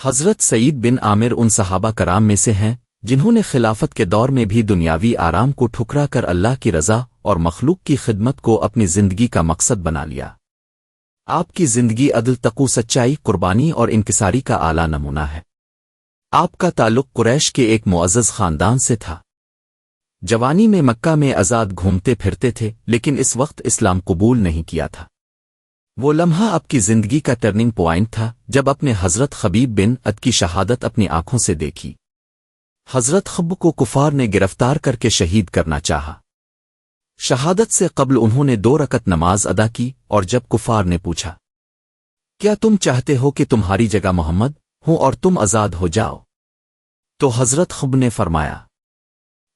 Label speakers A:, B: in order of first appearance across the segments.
A: حضرت سعید بن عامر ان صحابہ کرام میں سے ہیں جنہوں نے خلافت کے دور میں بھی دنیاوی آرام کو ٹھکرا کر اللہ کی رضا اور مخلوق کی خدمت کو اپنی زندگی کا مقصد بنا لیا۔ آپ کی زندگی عدل، تقوی، سچائی، قربانی اور انکساری کا اعلیٰ نمونہ ہے۔ آپ کا تعلق قریش کے ایک معزز خاندان سے تھا۔ جوانی میں مکہ میں آزاد گھومتے پھرتے تھے، لیکن اس وقت اسلام قبول نہیں کیا تھا۔ وہ لمحہ آپ کی زندگی کا ٹرننگ پوائنٹ تھا جب اپنے حضرت خبیب بن عد کی شہادت اپنی آنکھوں سے دیکھی۔ حضرت خب کو کفار نے گرفتار کر کے شہید کرنا چاہا۔ شہادت سے قبل انہوں نے 2 رکعت نماز ادا کی، اور جب کفار نے پوچھا کیا تم چاہتے ہو کہ تمہاری جگہ محمد ہوں اور تم آزاد ہو جاؤ، تو حضرت خب نے فرمایا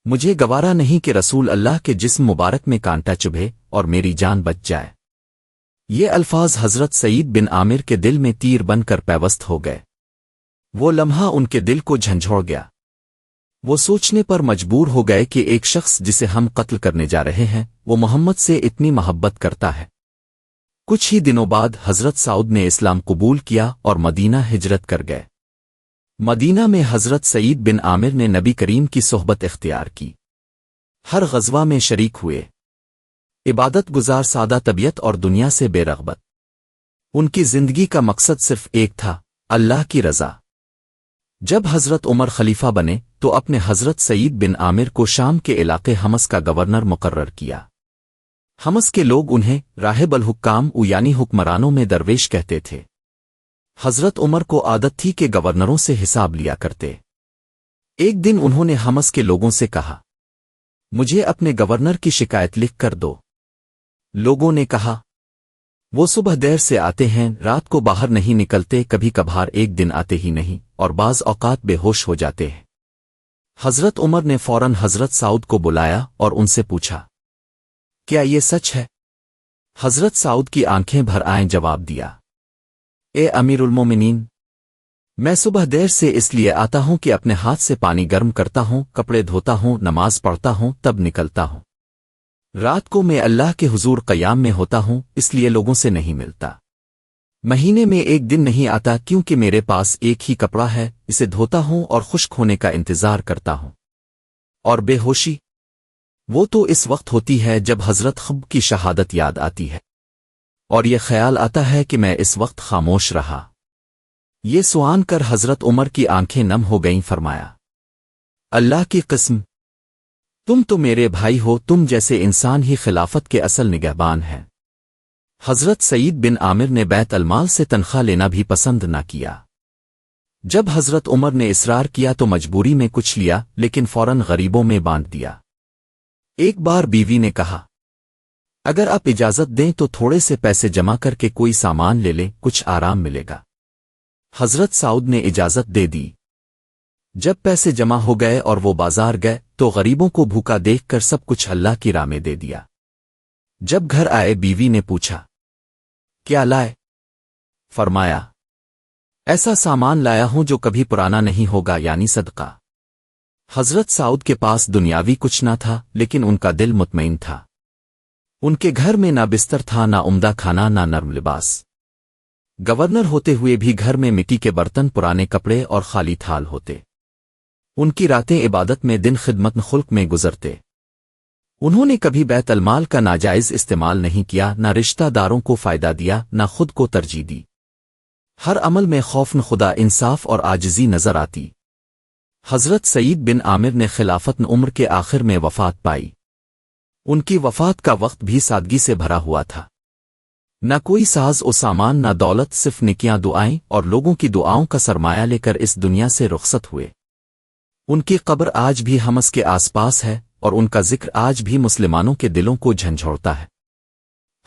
A: مجھے گوارا نہیں کہ رسول اللہ کے جسم مبارک میں کانٹا چبھے اور میری جان بچ جائے۔ یہ الفاظ حضرت سعید بن عامر کے دل میں تیر بن کر پیوست ہو گئے۔ وہ لمحہ ان کے دل کو جھنجھوڑ گیا۔ وہ سوچنے پر مجبور ہو گئے کہ ایک شخص جسے ہم قتل کرنے جا رہے ہیں وہ محمد سے اتنی محبت کرتا ہے۔ کچھ ہی دنوں بعد حضرت سعود نے اسلام قبول کیا اور مدینہ ہجرت کر گئے۔ مدینہ میں حضرت سعید بن عامر نے نبی کریم کی صحبت اختیار کی۔ ہر غزوہ میں شریک ہوئے۔ عبادت گزار، سادہ طبیعت اور دنیا سے بے رغبت۔ ان کی زندگی کا مقصد صرف ایک تھا، اللہ کی رضا۔ جب حضرت عمر خلیفہ بنے تو اپنے حضرت سعید بن عامر کو شام کے علاقے حمص کا گورنر مقرر کیا۔ حمص کے لوگ انہیں راہب الحکام یعنی حکمرانوں میں درویش کہتے تھے۔ حضرت عمر کو عادت تھی کہ گورنروں سے حساب لیا کرتے۔ ایک دن انہوں نے حمص کے لوگوں سے کہا مجھے اپنے گورنر کی شکایت لکھ کر دو۔ لوگوں نے کہا وہ صبح دیر سے آتے ہیں، رات کو باہر نہیں نکلتے، کبھی کبھار ایک دن آتے ہی نہیں، اور بعض اوقات بے ہوش ہو جاتے ہیں۔ حضرت عمر نے فوراً حضرت سعود کو بلایا اور ان سے پوچھا کیا یہ سچ ہے؟ حضرت سعود کی آنکھیں بھر آئیں جواب دیا اے امیر المومنین، میں صبح دیر سے اس لیے آتا ہوں کہ اپنے ہاتھ سے پانی گرم کرتا ہوں، کپڑے دھوتا ہوں، نماز پڑھتا ہوں، تب نکلتا ہوں۔ رات کو میں اللہ کے حضور قیام میں ہوتا ہوں، اس لیے لوگوں سے نہیں ملتا۔ مہینے میں ایک دن نہیں آتا کیونکہ میرے پاس ایک ہی کپڑا ہے، اسے دھوتا ہوں اور خشک ہونے کا انتظار کرتا ہوں۔ اور بے ہوشی وہ تو اس وقت ہوتی ہے جب حضرت خب کی شہادت یاد آتی ہے، اور یہ خیال آتا ہے کہ میں اس وقت خاموش رہا۔ یہ سوان کر حضرت عمر کی آنکھیں نم ہو گئیں، فرمایا اللہ کی قسم، تم تو میرے بھائی ہو، تم جیسے انسان ہی خلافت کے اصل نگہبان ہیں۔ حضرت سعید بن عامر نے بیت المال سے تنخواہ لینا بھی پسند نہ کیا۔ جب حضرت عمر نے اصرار کیا تو مجبوری میں کچھ لیا، لیکن فوراً غریبوں میں بانٹ دیا۔ ایک بار بیوی نے کہا اگر آپ اجازت دیں تو تھوڑے سے پیسے جمع کر کے کوئی سامان لے لیں، کچھ آرام ملے گا۔ حضرت سعود نے اجازت دے دی۔ جب پیسے جمع ہو گئے اور وہ بازار گئے تو غریبوں کو بھوکا دیکھ کر سب کچھ اللہ کی راہ میں دے دیا۔ جب گھر آئے بیوی نے پوچھا کیا لائے؟ فرمایا ایسا سامان لایا ہوں جو کبھی پرانا نہیں ہوگا، یعنی صدقہ۔ حضرت سعود کے پاس دنیاوی کچھ نہ تھا، لیکن ان کا دل مطمئن تھا۔ ان کے گھر میں نہ بستر تھا، نہ عمدہ کھانا، نہ نرم لباس۔ گورنر ہوتے ہوئے بھی گھر میں مٹی کے برتن، پرانے کپڑے اور خالی تھال ہوتے۔ ان کی راتیں عبادت میں، دن خدمت خلق میں گزرتے۔ انہوں نے کبھی بیت المال کا ناجائز استعمال نہیں کیا، نہ رشتہ داروں کو فائدہ دیا، نہ خود کو ترجیح دی۔ ہر عمل میں خوف خدا، انصاف اور عاجزی نظر آتی۔ حضرت سعید بن عامر نے خلافت عمر کے آخر میں وفات پائی۔ ان کی وفات کا وقت بھی سادگی سے بھرا ہوا تھا۔ نہ کوئی ساز و سامان، نہ دولت، صرف نیکیاں، دعائیں اور لوگوں کی دعاؤں کا سرمایہ لے کر اس دنیا سے رخصت ہوئے۔ ان کی قبر آج بھی حمص کے آس پاس ہے، اور ان کا ذکر آج بھی مسلمانوں کے دلوں کو جھنجھوڑتا ہے۔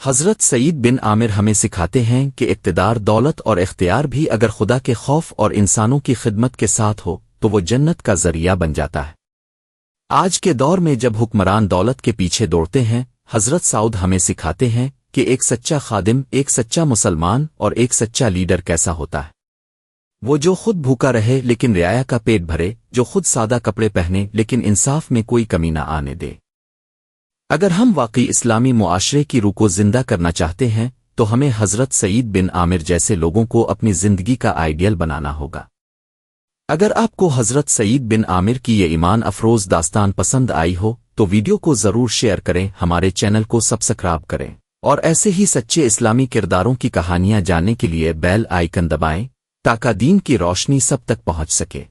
A: حضرت سعید بن عامر ہمیں سکھاتے ہیں کہ اقتدار، دولت اور اختیار بھی اگر خدا کے خوف اور انسانوں کی خدمت کے ساتھ ہو تو وہ جنت کا ذریعہ بن جاتا ہے۔ آج کے دور میں جب حکمران دولت کے پیچھے دوڑتے ہیں، حضرت سعود ہمیں سکھاتے ہیں کہ ایک سچا خادم، ایک سچا مسلمان اور ایک سچا لیڈر کیسا ہوتا ہے۔ وہ جو خود بھوکا رہے لیکن رعایا کا پیٹ بھرے، جو خود سادہ کپڑے پہنے لیکن انصاف میں کوئی کمی نہ آنے دے۔ اگر ہم واقعی اسلامی معاشرے کی روح کو زندہ کرنا چاہتے ہیں تو ہمیں حضرت سعید بن عامر جیسے لوگوں کو اپنی زندگی کا آئیڈیل بنانا ہوگا۔ اگر آپ کو حضرت سعید بن عامر کی یہ ایمان افروز داستان پسند آئی ہو تو ویڈیو کو ضرور شیئر کریں، ہمارے چینل کو سبسکرائب کریں اور ایسے ہی سچے اسلامی کرداروں کی کہانیاں جاننے کے لیے بیل آئیکن دبائیں تاکہ دین کی روشنی سب تک پہنچ سکے۔